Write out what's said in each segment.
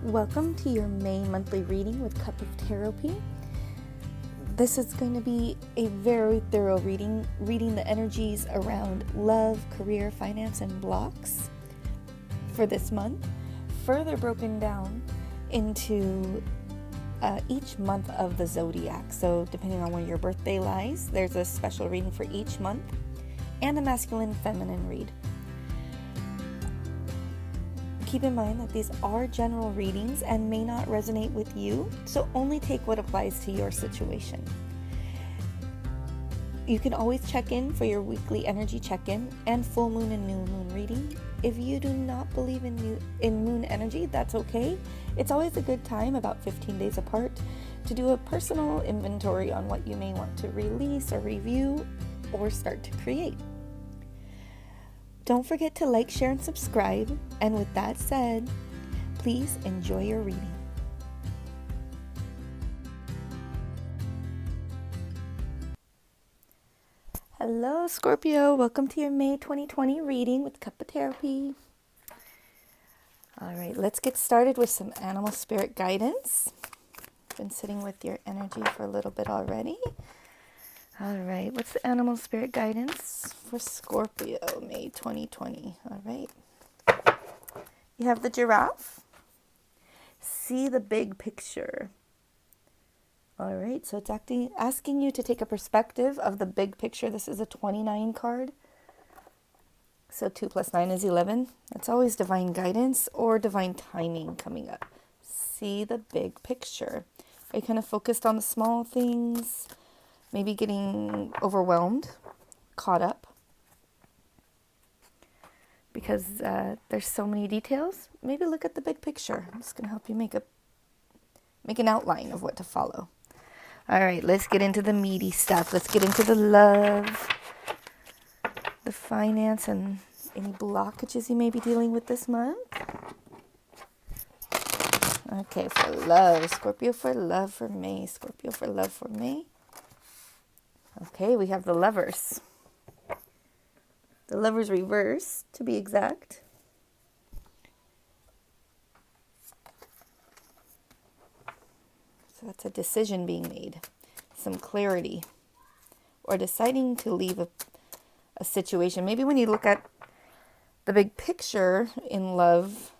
Welcome to your May monthly reading with Cup of Taropy. This is going to be a very thorough reading the energies around love, career, finance, and blocks for this month, further broken down into each month of the zodiac. So depending on when your birthday lies, there's a special reading for each month and a masculine feminine read. Keep in mind that these are general readings and may not resonate with you, so only take what applies to your situation. You can always check in for your weekly energy check-in and full moon and new moon reading. If you do not believe in moon energy, that's okay. It's always a good time, about 15 days apart, to do a personal inventory on what you may want to release or review or start to create. Don't forget to like, share, and subscribe. And with that said, please enjoy your reading. Hello, Scorpio. Welcome to your May 2020 reading with Cup of Taropy. All right, let's get started with some animal spirit guidance. Been sitting with your energy for a little bit already. All right, what's the animal spirit guidance for Scorpio, May 2020? All right. You have the giraffe. See the big picture. All right, so it's asking you to take a perspective of the big picture. This is a 29 card. So 2 plus 9 is 11. That's always divine guidance or divine timing coming up. See the big picture. Are you kind of focused on the small things? Maybe getting overwhelmed, caught up, because there's so many details. Maybe look at the big picture. I'm just going to help you make an outline of what to follow. All right, let's get into the meaty stuff. Let's get into the love, the finance, and any blockages you may be dealing with this month. Okay, for love, Scorpio for love for May. Scorpio for love for May. Okay, we have the Lovers. The Lovers reverse, to be exact. So that's a decision being made, some clarity, or deciding to leave a situation. Maybe when you look at the big picture in love,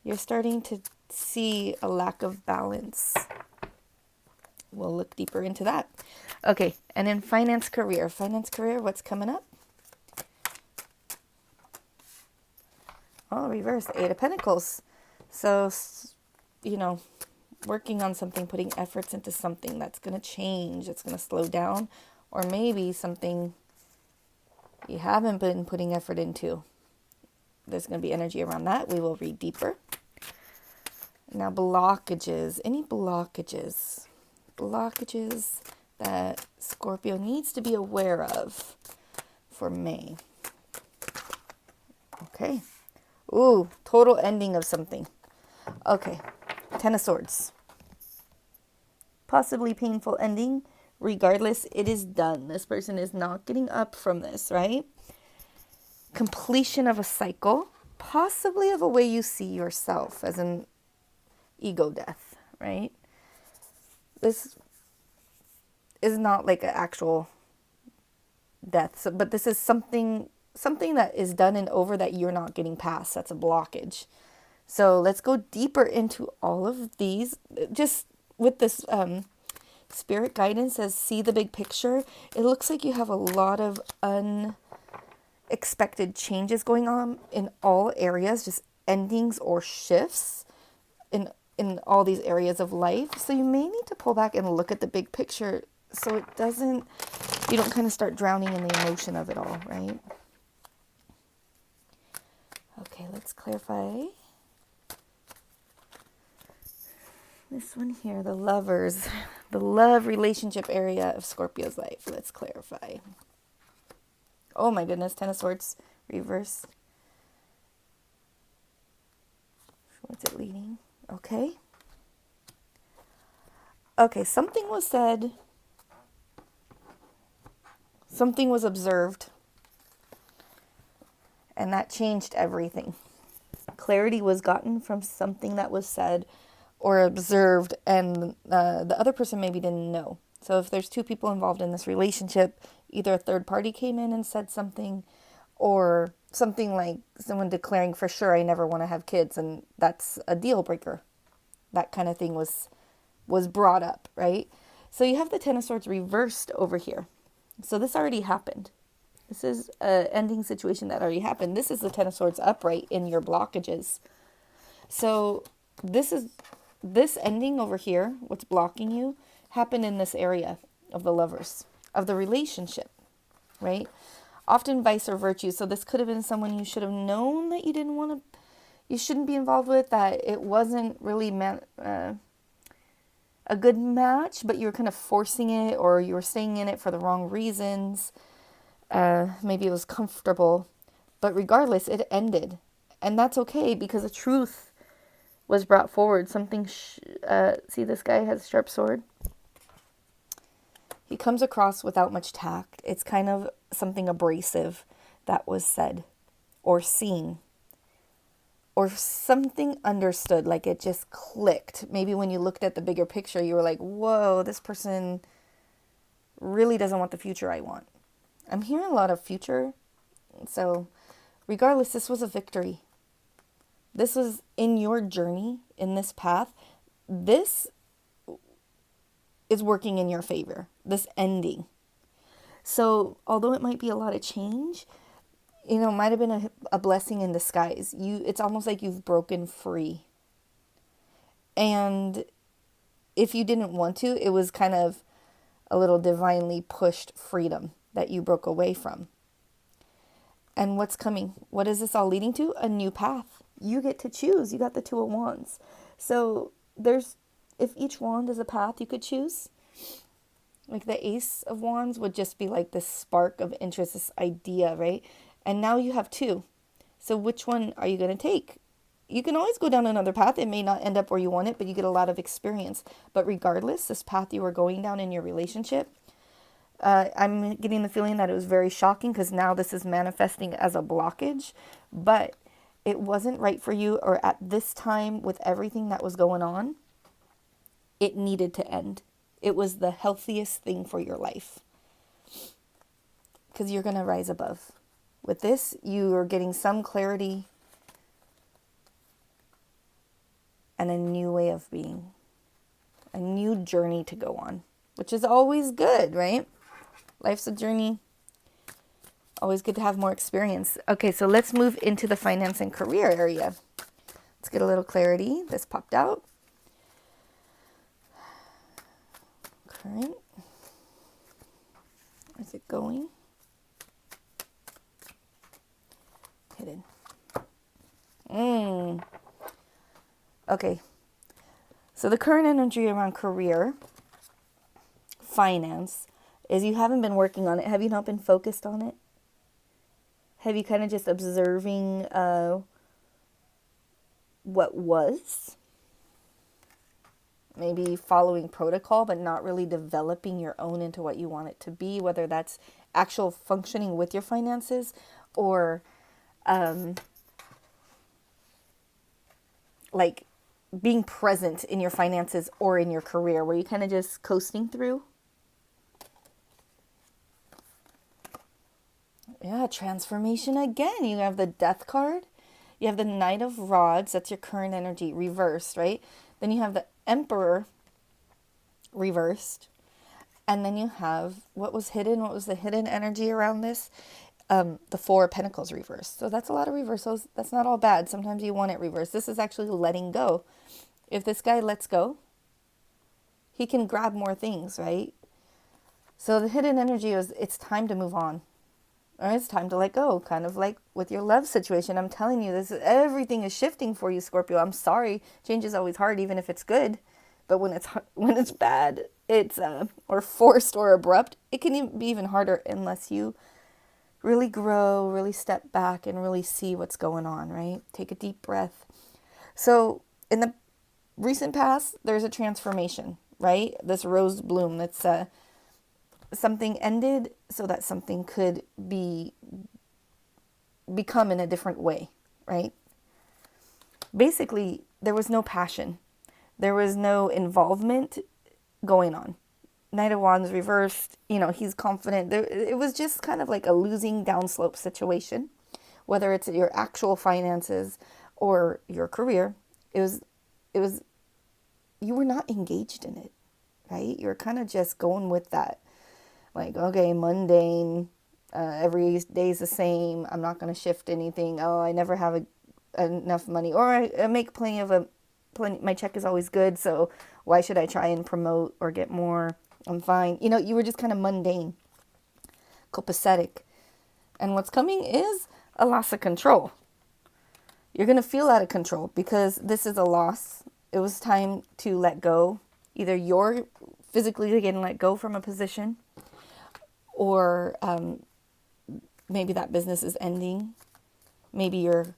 you're starting to see a lack of balance. We'll look deeper into that. Okay, and in finance career, what's coming up? Oh, reverse, 8 of Pentacles. So, working on something, putting efforts into something that's going to change, it's going to slow down, or maybe something you haven't been putting effort into. There's going to be energy around that. We will read deeper. Now, blockages. Any blockages? Blockages that Scorpio needs to be aware of for May. Okay. Ooh, total ending of something. Okay. 10 of Swords. Possibly painful ending. Regardless, it is done. This person is not getting up from this, right? Completion of a cycle. Possibly of a way you see yourself, as an ego death, right? This is not like an actual death, but this is something that is done and over that you're not getting past. That's a blockage. So let's go deeper into all of these. Just with this spirit guidance as see the big picture, it looks like you have a lot of unexpected changes going on in all areas, just endings or shifts in all these areas of life. So you may need to pull back and look at the big picture so you don't kind of start drowning in the emotion of it all, right? Okay, let's clarify this one here, the Lovers, the love relationship area of Scorpio's life. Let's clarify. Oh my goodness, 10 of Swords, reverse. What's it leading? Okay. Okay, something was said. Something was observed. And that changed everything. clarity was gotten from something that was said or observed, and the other person maybe didn't know. So if there's two people involved in this relationship, either a third party came in and said something, or something like someone declaring for sure, I never want to have kids, and that's a deal breaker. That kind of thing was brought up, right? So you have the Ten of Swords reversed over here. So this already happened. This is an ending situation that already happened. This is the Ten of Swords upright in your blockages. So this ending over here, what's blocking you, happened in this area of the lovers, of the relationship, right? Often vice or virtue. So this could have been someone you should have known that you shouldn't be involved with, that it wasn't really a good match, but you were kind of forcing it, or you were staying in it for the wrong reasons. Maybe it was comfortable, but regardless, it ended. And that's okay, because the truth was brought forward. See, this guy has a sharp sword. He comes across without much tact. It's kind of something abrasive that was said or seen, or something understood, like it just clicked. Maybe when you looked at the bigger picture, you were like, whoa, this person really doesn't want the future I want. I'm hearing a lot of future. So regardless, this was a victory. This was in your journey, in this path. This is working in your favor, this ending. So although it might be a lot of change, it might have been a blessing in disguise. It's almost like you've broken free. And if you didn't want to, it was kind of a little divinely pushed freedom that you broke away from. And what's coming? What is this all leading to? A new path. You get to choose. You got the Two of Wands. So if each wand is a path you could choose, like the Ace of Wands would just be like this spark of interest, this idea, right? And now you have two. So which one are you going to take? You can always go down another path. It may not end up where you want it, but you get a lot of experience. But regardless, this path you were going down in your relationship, I'm getting the feeling that it was very shocking, because now this is manifesting as a blockage, but it wasn't right for you, or at this time with everything that was going on, it needed to end. It was the healthiest thing for your life, because you're going to rise above. With this, you are getting some clarity and a new way of being, a new journey to go on, which is always good, right? Life's a journey. Always good to have more experience. Okay, so let's move into the finance and career area. Let's get a little clarity. This popped out. Current. Where's it going? Hidden. Okay. So the current energy around career, finance, is you haven't been working on it. Have you not been focused on it? Have you kind of just observing what was? Maybe following protocol, but not really developing your own into what you want it to be, whether that's actual functioning with your finances, or like being present in your finances or in your career, where you kind of just coasting through. Yeah, transformation again. You have the Death card. You have the Knight of Rods. That's your current energy reversed, right? Then you have the Emperor reversed. And then you have what was hidden. What was the hidden energy around this? The Four of Pentacles reversed. So that's a lot of reversals. That's not all bad. Sometimes you want it reversed. This is actually letting go. If this guy lets go, he can grab more things, right? So the hidden energy is, it's time to move on. Or it's time to let go, kind of like with your love situation. I'm telling you, everything is shifting for you, Scorpio. I'm sorry. Change is always hard, even if it's good. But when it's bad, it's or forced or abrupt, it can be even harder unless you really grow, really step back, and really see what's going on, right? Take a deep breath. So in the recent past, there's a transformation, right? This rose bloom that's something ended so that something could become in a different way, right? basically, there was no passion. There was no involvement going on. Knight of Wands reversed, he's confident. It was just kind of like a losing downslope situation, whether it's your actual finances or your career. It was, you were not engaged in it, right? You're kind of just going with that, like, okay, mundane, every day's the same. I'm not going to shift anything. Oh, I never have enough money, or I make plenty. My check is always good, so why should I try and promote or get more? I'm fine. You were just kind of mundane, copacetic. And what's coming is a loss of control. You're going to feel out of control because this is a loss. It was time to let go. Either you're physically getting let go from a position, or maybe that business is ending. Maybe your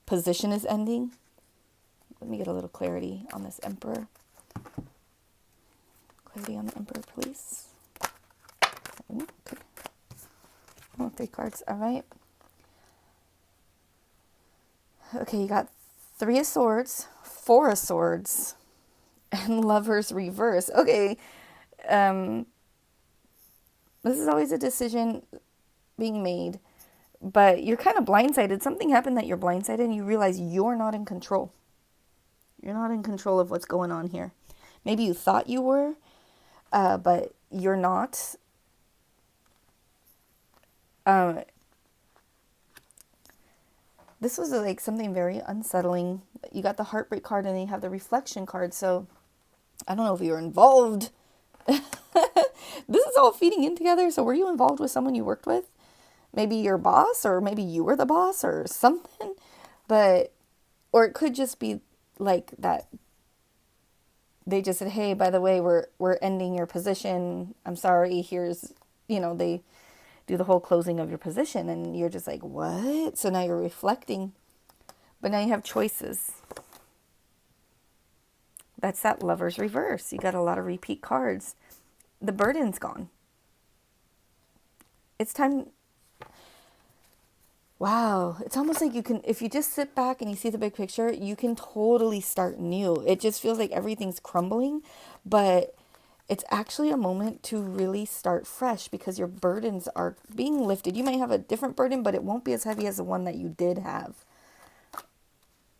position is ending. Let me get a little clarity on this Emperor. Clarity on the Emperor, please. Okay. Oh, 3 cards. All right. Okay, you got 3 of Swords, 4 of Swords, and Lovers reverse. Okay. This is always a decision being made, but you're kind of blindsided. Something happened that you're blindsided and you realize you're not in control. You're not in control of what's going on here. Maybe you thought you were, but you're not. This was like something very unsettling. You got the heartbreak card and then you have the reflection card. So I don't know if you were involved. This is all feeding in together. So were you involved with someone you worked with? Maybe your boss, or maybe you were the boss or something. Or it could just be like that. They just said, hey, by the way, we're ending your position. I'm sorry. Here's, they do the whole closing of your position. And you're just like, what? So now you're reflecting. But now you have choices. That's that Lover's reverse. You got a lot of repeat cards. The burden's gone. It's time. Wow. It's almost like you can, if you just sit back and you see the big picture, you can totally start new. It just feels like everything's crumbling, but it's actually a moment to really start fresh because your burdens are being lifted. You may have a different burden, but it won't be as heavy as the one that you did have.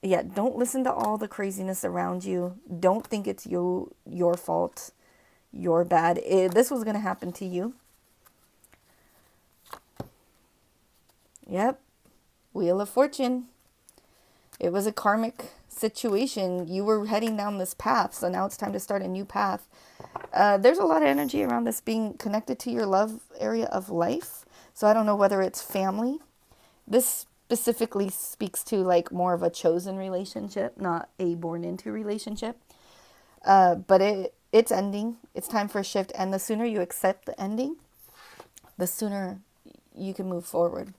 Yeah, don't listen to all the craziness around you. Don't think it's your fault. You're bad. This was going to happen to you. Yep. Wheel of Fortune. It was a karmic situation. You were heading down this path, so now it's time to start a new path. There's a lot of energy around this being connected to your love area of life. So I don't know whether it's family. This specifically speaks to like more of a chosen relationship, not a born into relationship. But it's ending. It's time for a shift. And the sooner you accept the ending, the sooner you can move forward.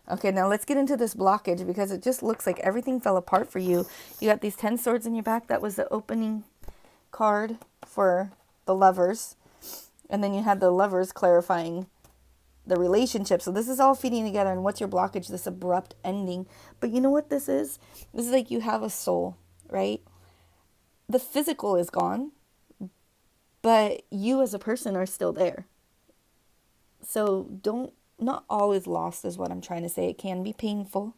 Okay, now let's get into this blockage because it just looks like everything fell apart for you. You got these 10 swords in your back. That was the opening card for the Lovers. And then you had the Lovers clarifying the relationship. So this is all feeding together. And what's your blockage? This abrupt ending. But you know what this is? This is like you have a soul, right? The physical is gone, but you as a person are still there. So not all is lost is what I'm trying to say. It can be painful.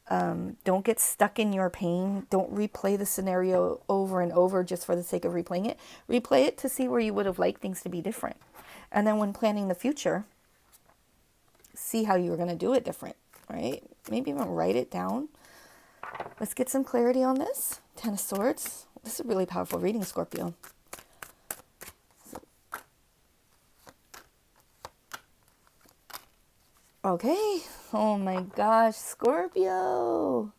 Don't get stuck in your pain. Don't replay the scenario over and over just for the sake of replaying it. Replay it to see where you would have liked things to be different. And then when planning the future, see how you were going to do it different, right? Maybe even write it down. Let's get some clarity on this. 10 of Swords. This is a really powerful reading, Scorpio. Okay. Oh my gosh, Scorpio.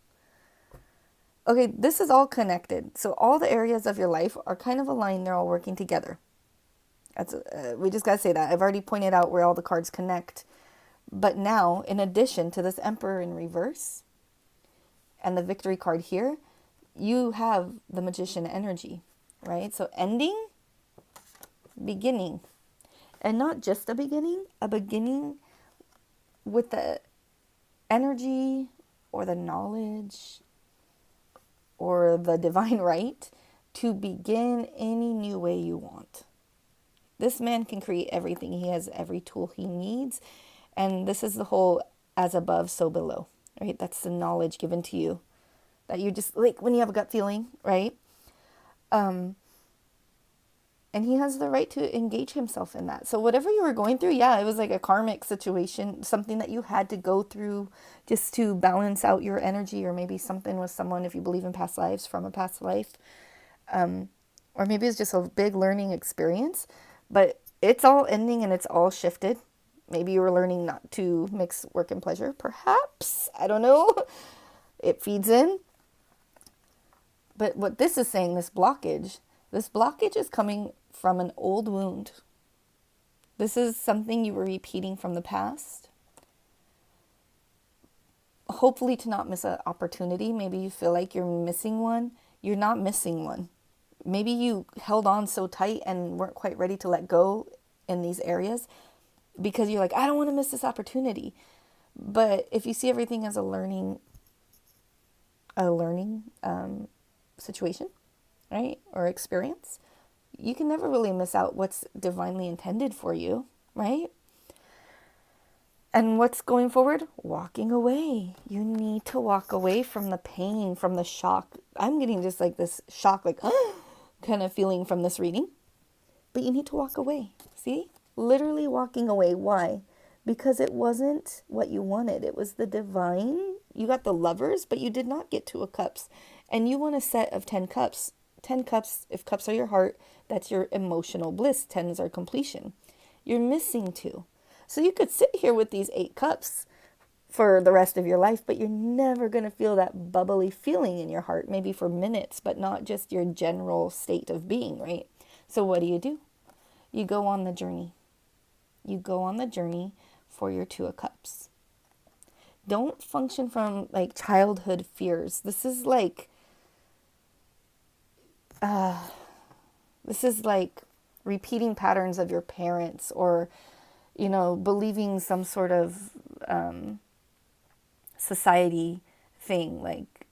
Okay, this is all connected. So all the areas of your life are kind of aligned. They're all working together. We just got to say that. I've already pointed out where all the cards connect. But now, in addition to this Emperor in reverse and the Victory card here, you have the Magician energy, right? So ending, beginning. And not just a beginning with the energy or the knowledge or the divine right to begin any new way you want. This man can create everything. He has every tool he needs. And this is the whole as above, so below, right? That's the knowledge given to you that you just, like when you have a gut feeling, right? And he has the right to engage himself in that. So whatever you were going through, yeah, it was like a karmic situation, something that you had to go through just to balance out your energy, or maybe something with someone, if you believe in past lives, from a past life. Or maybe it's just a big learning experience, but it's all ending and it's all shifted. Maybe you were learning not to mix work and pleasure, perhaps. I don't know. It feeds in. But what this is saying, this blockage is coming from an old wound. This is something you were repeating from the past. Hopefully to not miss an opportunity. Maybe you feel like you're missing one. You're not missing one. Maybe you held on so tight and weren't quite ready to let go in these areas because you're like, I don't want to miss this opportunity. But if you see everything as a learning situation, right, or experience, you can never really miss out what's divinely intended for you, right? And what's going forward? Walking away. You need to walk away from the pain, from the shock. I'm getting just like this shock, like kind of feeling from this reading. But you need to walk away. See? Literally walking away. Why? Because it wasn't what you wanted. It was the divine. You got the Lovers, but you did not get 2 of Cups. And you want a set of 10 cups. 10 cups, if cups are your heart, that's your emotional bliss. 10s are completion. You're missing 2. So you could sit here with these 8 cups for the rest of your life, but you're never going to feel that bubbly feeling in your heart, maybe for minutes, but not just your general state of being, right? So what do? You go on the journey. You go on the journey for your 2 of Cups. Don't function from like childhood fears. This is like repeating patterns of your parents, or believing some sort of society thing, like,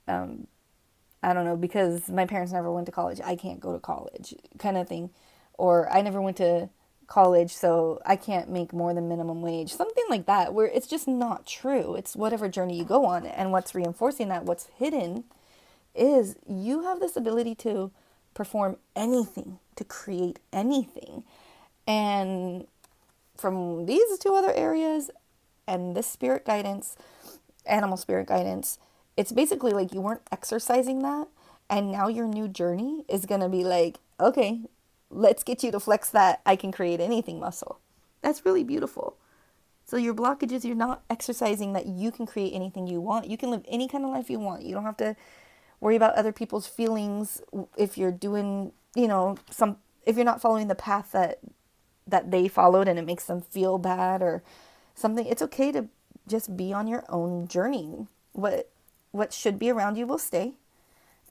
I don't know, because my parents never went to college, I can't go to college, kind of thing. Or I never went to college, so I can't make more than minimum wage. Something like that, where it's just not true. It's whatever journey you go on. And what's reinforcing that, what's hidden, is you have this ability to perform anything, to create anything. And from these 2 other areas and this spirit guidance, animal spirit guidance, it's basically like you weren't exercising that. And now your new journey is going to be like, okay, let's get you to flex that I can create anything muscle. That's really beautiful. So your blockages, you're not exercising that you can create anything you want. You can live any kind of life you want. You don't have to worry about other people's feelings if you're doing, if you're not following the path that they followed and it makes them feel bad or something. It's okay to just be on your own journey. What should be around you will stay,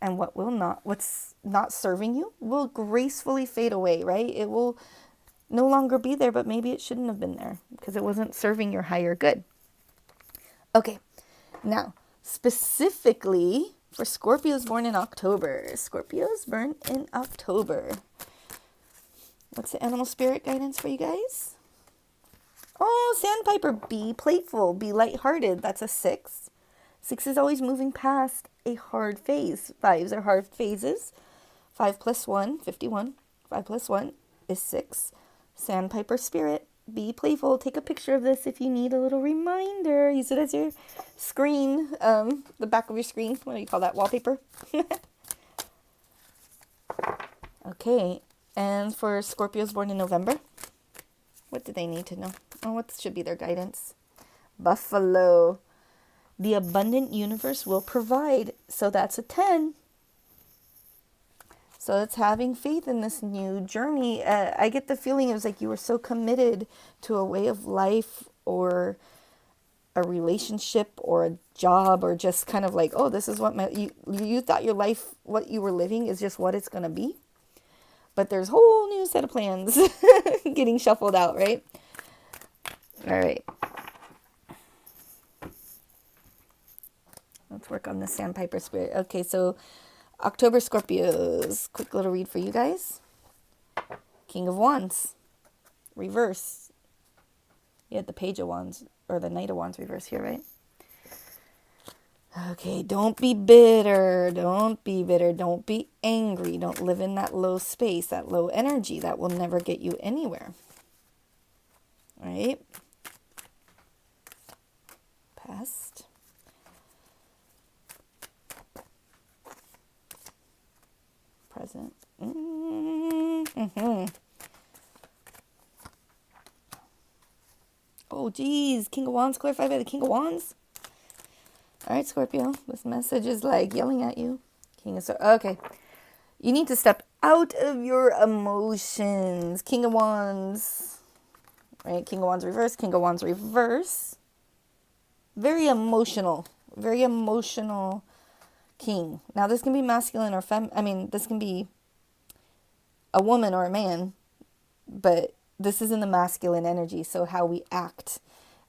and what's not serving you will gracefully fade away, right? It will no longer be there, but maybe it shouldn't have been there because it wasn't serving your higher good. Okay, now specifically for Scorpios born in October. Scorpios born in October. What's the animal spirit guidance for you guys? Oh, Sandpiper, be playful, be lighthearted. That's a 6. 6 is always moving past a hard phase. 5s are hard phases. 5 plus 1, 51. 5 plus 1 is 6. Sandpiper spirit, be playful. Take a picture of this if you need a little reminder. Use it as your screen, the back of your screen. What do you call that? Wallpaper? Okay, and for Scorpios born in November, what do they need to know? Oh, what should be their guidance? Buffalo. The abundant universe will provide. So that's a 10. So it's having faith in this new journey. I get the feeling it was like you were so committed to a way of life or a relationship or a job, or just kind of like, oh, this is what you thought your life, what you were living is just what it's going to be. But there's a whole new set of plans getting shuffled out, right? All right. Let's work on the Sandpiper spirit. Okay, so October Scorpios. Quick little read for you guys. King of Wands. Reverse. You had the Page of Wands, or the Knight of Wands reverse here, right? Okay, don't be bitter. Don't be bitter. Don't be angry. Don't live in that low space, that low energy. That will never get you anywhere. All right? Past. Present. Mm-hmm. Oh, geez. King of Wands clarified by the King of Wands. All right, Scorpio. This message is like yelling at you. King of Swords. Okay. You need to step out of your emotions. King of Wands. Right? King of Wands reverse. King of Wands reverse. Very emotional. Very emotional king. Now, this can be masculine or this can be a woman or a man, but this is in the masculine energy. So how we act,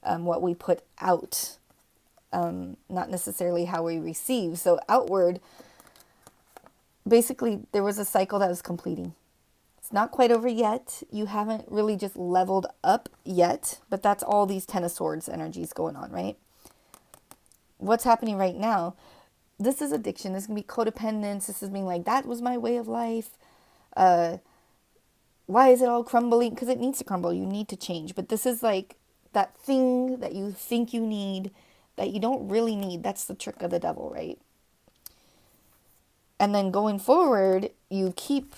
what we put out, not necessarily how we receive. So outward, basically, there was a cycle that was completing. It's not quite over yet. You haven't really just leveled up yet, but that's all these Ten of Swords energies going on, right? What's happening right now? This is addiction. This can be codependence. This is being like, that was my way of life. Why is it all crumbling? Because it needs to crumble. You need to change. But this is like that thing that you think you need that you don't really need. That's the trick of the devil, right? And then going forward, you keep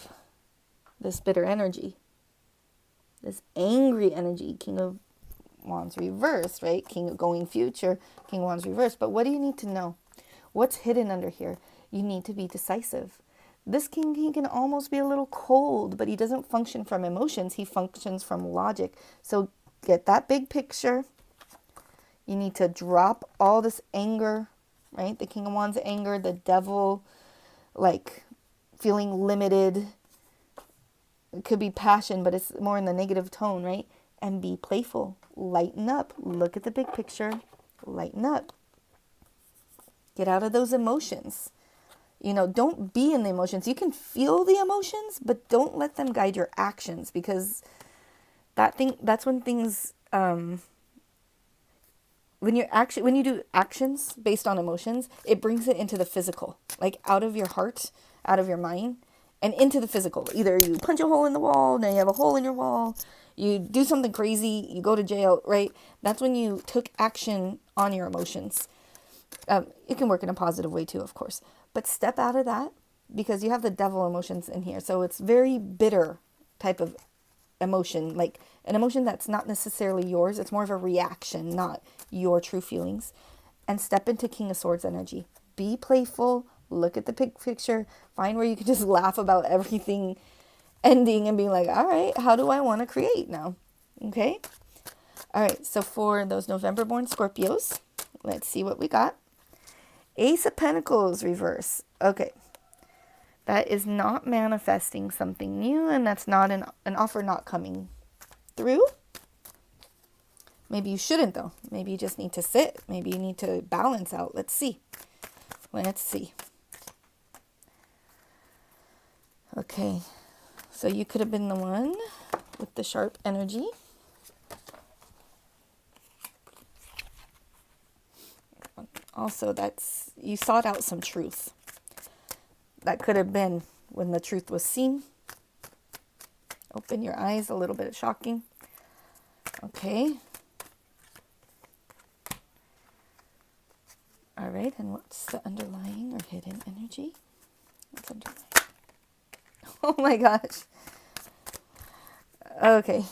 this bitter energy, this angry energy. King of Wands reverse, right? King of going future, King of Wands reverse. But what do you need to know? What's hidden under here? You need to be decisive. This king, he can almost be a little cold, but he doesn't function from emotions. He functions from logic. So get that big picture. You need to drop all this anger, right? The King of Wands anger, the devil, like feeling limited. It could be passion, but it's more in the negative tone, right? And be playful. Lighten up. Look at the big picture. Lighten up. Get out of those emotions. Don't be in the emotions. You can feel the emotions, but don't let them guide your actions, because that's when things, when you do actions based on emotions, it brings it into the physical, like out of your heart, out of your mind, and into the physical. Either you punch a hole in the wall, now you have a hole in your wall, you do something crazy, you go to jail, right? That's when you took action on your emotions. It can work in a positive way too, of course. But step out of that, because you have the devil emotions in here. So it's very bitter type of emotion, like an emotion that's not necessarily yours. It's more of a reaction, not your true feelings. And step into King of Swords energy. Be playful. Look at the big picture. Find where you can just laugh about everything ending and being like, all right, how do I want to create now? Okay. All right. So for those November born Scorpios, let's see what we got. Ace of Pentacles reverse. Okay. That is not manifesting something new, and that's not an offer not coming through. Maybe you shouldn't, though. Maybe you just need to sit. Maybe you need to balance out. Let's see. Let's see. Okay. So you could have been the one with the sharp energy. Also, you sought out some truth. That could have been when the truth was seen. Open your eyes, a little bit shocking. Okay. All right, and what's the underlying or hidden energy? What's underlying? Oh my gosh. Okay.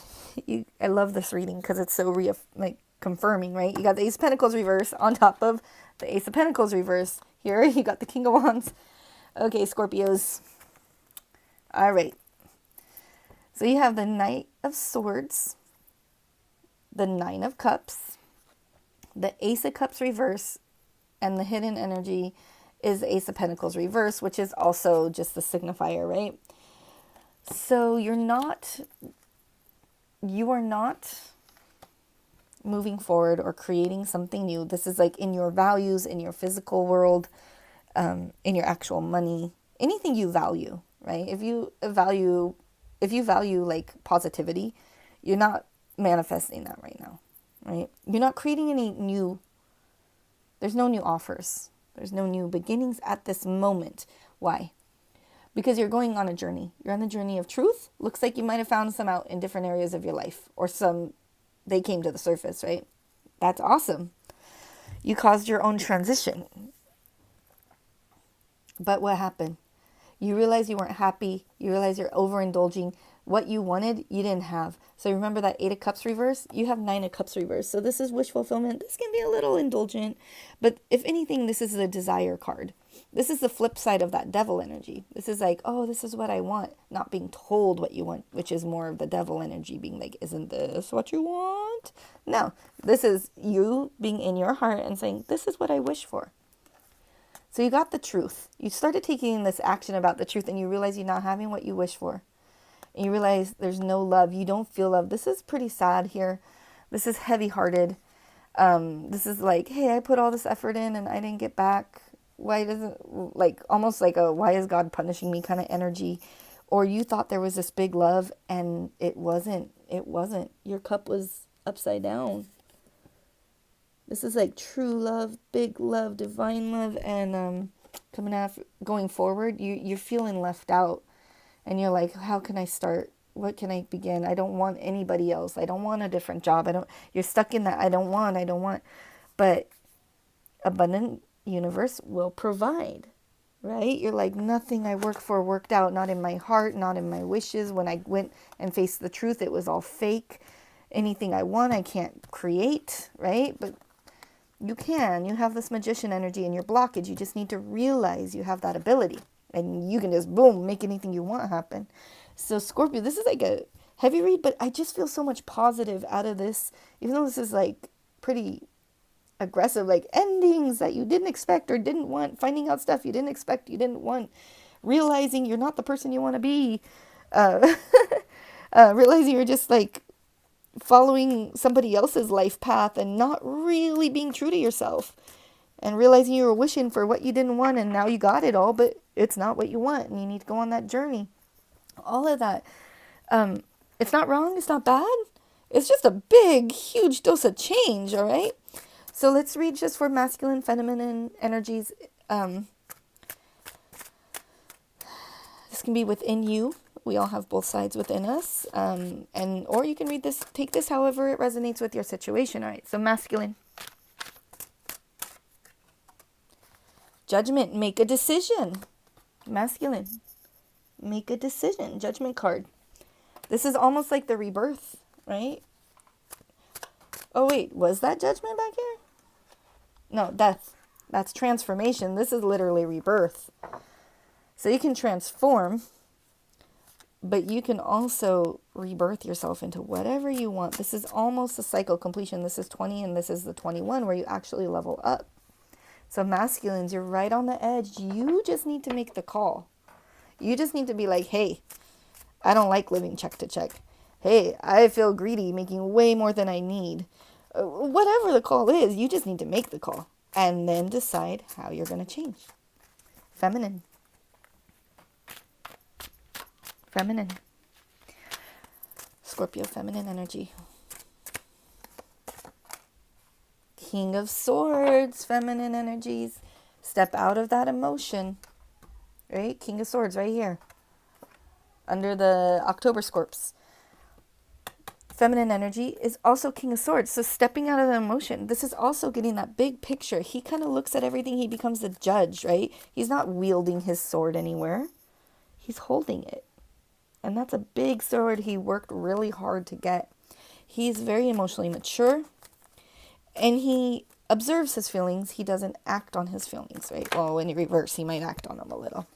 I love this reading because it's so confirming, right? You got the Ace of Pentacles reverse on top of the Ace of Pentacles reverse. Here you got the King of Wands. Okay, Scorpios. All right. So you have the Knight of Swords, the Nine of Cups, the Ace of Cups reverse, and the hidden energy is the Ace of Pentacles reverse, which is also just the signifier, right? So you are not, moving forward or creating something new. This is like in your values, in your physical world, in your actual money, anything you value, right? If you value like positivity, you're not manifesting that right now, right? You're not creating any new, there's no new offers. There's no new beginnings at this moment. Why? Because you're going on a journey. You're on the journey of truth. Looks like you might have found some out in different areas of your life, or some, they came to the surface, right? That's awesome. You caused your own transition. But what happened? You realize you weren't happy. You realize you're overindulging. What you wanted, you didn't have. So remember that 8 of Cups reverse? You have 9 of Cups reverse. So this is wish fulfillment. This can be a little indulgent. But if anything, this is a desire card. This is the flip side of that devil energy. This is like, oh, this is what I want. Not being told what you want, which is more of the devil energy, being like, isn't this what you want? No, this is you being in your heart and saying, this is what I wish for. So you got the truth. You started taking this action about the truth, and you realize you're not having what you wish for. And you realize there's no love. You don't feel love. This is pretty sad here. This is heavy-hearted. This is like, hey, I put all this effort in and I didn't get back. Why doesn't, like, almost like a, why is God punishing me kind of energy? Or you thought there was this big love and it wasn't. It wasn't. Your cup was upside down. This is like true love, big love, divine love, and going forward, you're feeling left out, and you're like, how can I start? What can I begin? I don't want anybody else. I don't want a different job. You're stuck in that I don't want. But abundant universe will provide, right? You're like, nothing I worked for worked out, not in my heart, not in my wishes. When I went and faced the truth, it was all fake. Anything I want, I can't create, right? But you can. You have this magician energy in your blockage. You just need to realize you have that ability. And you can just, boom, make anything you want happen. So Scorpio, this is like a heavy read, but I just feel so much positive out of this. Even though this is like pretty aggressive, like endings that you didn't expect or didn't want. Finding out stuff you didn't expect, you didn't want. Realizing you're not the person you want to be. Realizing you're just like following somebody else's life path and not really being true to yourself, and realizing you were wishing for what you didn't want and now you got it all, but it's not what you want and you need to go on that journey. All of that. It's not wrong. It's not bad. It's just a big, huge dose of change. All right. So let's read just for masculine, feminine energies. This can be within you. We all have both sides within us. Or you can read this, take this however it resonates with your situation. All right, so masculine. Judgment, make a decision. Masculine, make a decision. Judgment card. This is almost like the rebirth, right? Oh, wait, was that judgment back here? No, death. That's transformation. This is literally rebirth. So you can transform, but you can also rebirth yourself into whatever you want. This is almost a cycle completion. This is 20 and this is the 21 where you actually level up. So masculines, you're right on the edge. You just need to make the call. You just need to be like, hey, I don't like living check to check. Hey, I feel greedy, making way more than I need. Whatever the call is, you just need to make the call and then decide how you're going to change. Feminine. Feminine. Scorpio, feminine energy. King of Swords, feminine energies. Step out of that emotion. Right? King of Swords right here. Under the October Scorps. Feminine energy is also King of Swords. So stepping out of the emotion. This is also getting that big picture. He kind of looks at everything. He becomes the judge, right? He's not wielding his sword anywhere. He's holding it. And that's a big sword he worked really hard to get. He's very emotionally mature. And he observes his feelings. He doesn't act on his feelings, right? Well, in reverse, he might act on them a little.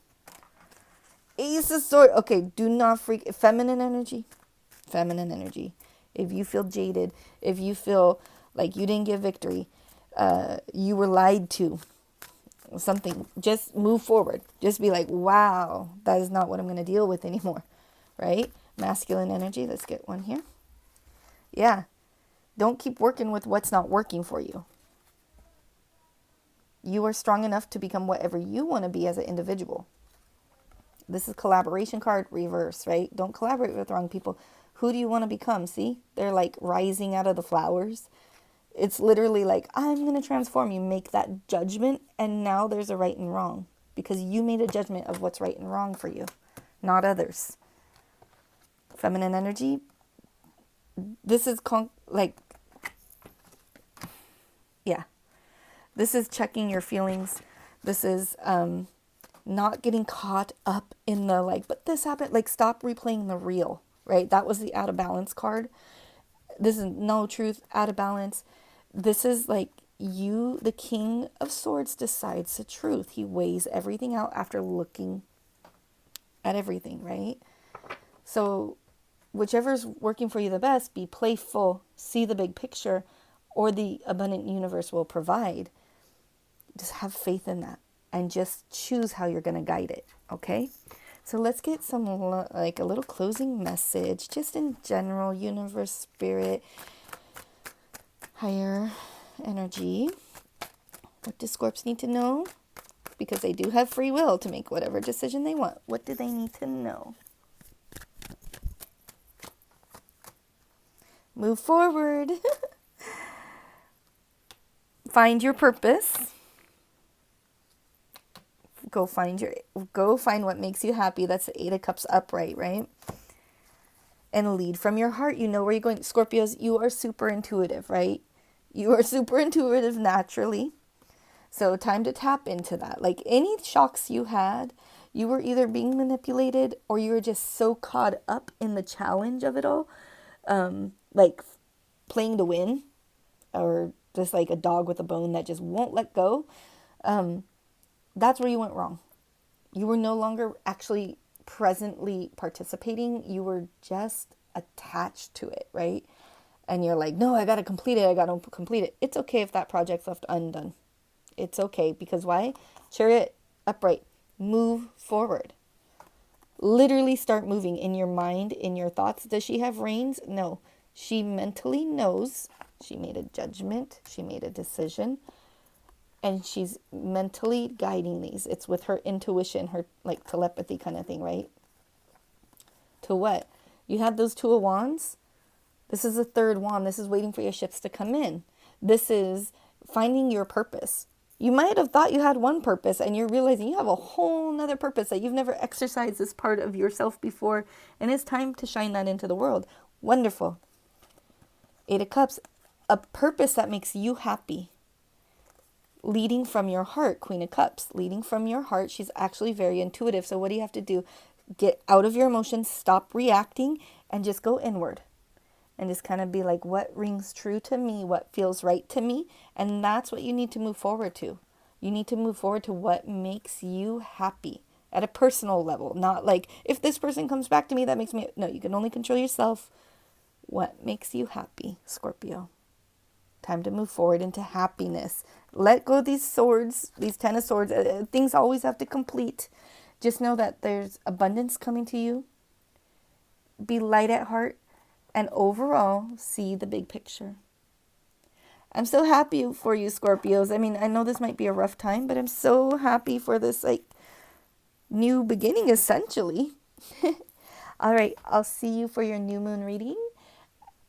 Ace of Swords. Okay, do not freak. Feminine energy. Feminine energy. If you feel jaded, if you feel like you didn't get victory, you were lied to, something, just move forward. Just be like, wow, that is not what I'm going to deal with anymore, right? Masculine energy. Let's get one here. Yeah. Don't keep working with what's not working for you. You are strong enough to become whatever you want to be as an individual. This is collaboration card reverse, right? Don't collaborate with wrong people. Who do you want to become? See, they're like rising out of the flowers. It's literally like, I'm going to transform. You make that judgment, and now there's a right and wrong because you made a judgment of what's right and wrong for you, not others. Feminine energy, this is yeah. This is checking your feelings. This is not getting caught up in the like, but this happened. Like, stop replaying the real, right? That was the out of balance card. This is no truth, out of balance. This is like you, the King of Swords, decides the truth. He weighs everything out after looking at everything, right? So whichever's working for you the best, be playful, see the big picture, or the abundant universe will provide. Just have faith in that and just choose how you're going to guide it, okay? So let's get some, like a little closing message, just in general, universe, spirit, higher energy. What do Scorps need to know? Because they do have free will to make whatever decision they want. What do they need to know? Move forward. Find your purpose. Go find what makes you happy. That's the 8 of Cups upright, right? And lead from your heart. You know where you're going. Scorpios, you are super intuitive, right? You are super intuitive naturally. So time to tap into that. Like, any shocks you had, you were either being manipulated or you were just so caught up in the challenge of it all. Like playing to win, or just like a dog with a bone that just won't let go. That's where you went wrong. You were no longer actually presently participating. You were just attached to it, right? And you're like, no, I got to complete it. It's okay if that project's left undone. It's okay, because why? Chariot upright. Move forward. Literally start moving in your mind, in your thoughts. Does she have reins? No. She mentally knows. She made a judgment. She made a decision. And she's mentally guiding these. It's with her intuition, her like telepathy kind of thing, right? To what? You had those 2 of Wands. This is the 3rd wand. This is waiting for your ships to come in. This is finding your purpose. You might have thought you had one purpose, and you're realizing you have a whole nother purpose that you've never exercised this part of yourself before. And it's time to shine that into the world. Wonderful. 8 of Cups. A purpose that makes you happy. Leading from your heart, Queen of Cups, leading from your heart. She's actually very intuitive. So what do you have to do? Get out of your emotions, stop reacting, and just go inward. And just kind of be like, what rings true to me? What feels right to me? And that's what you need to move forward to. You need to move forward to what makes you happy at a personal level. Not like, if this person comes back to me, that makes me... No, you can only control yourself. What makes you happy, Scorpio? Time to move forward into happiness. Let go of these swords, these 10 of Swords. Things always have to complete. Just know that there's abundance coming to you. Be light at heart. And overall, see the big picture. I'm so happy for you, Scorpios. I mean, I know this might be a rough time, but I'm so happy for this, like, new beginning, essentially. All right, I'll see you for your new moon reading.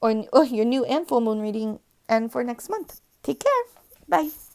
Or your new and full moon reading, and for next month. Take care. Bye.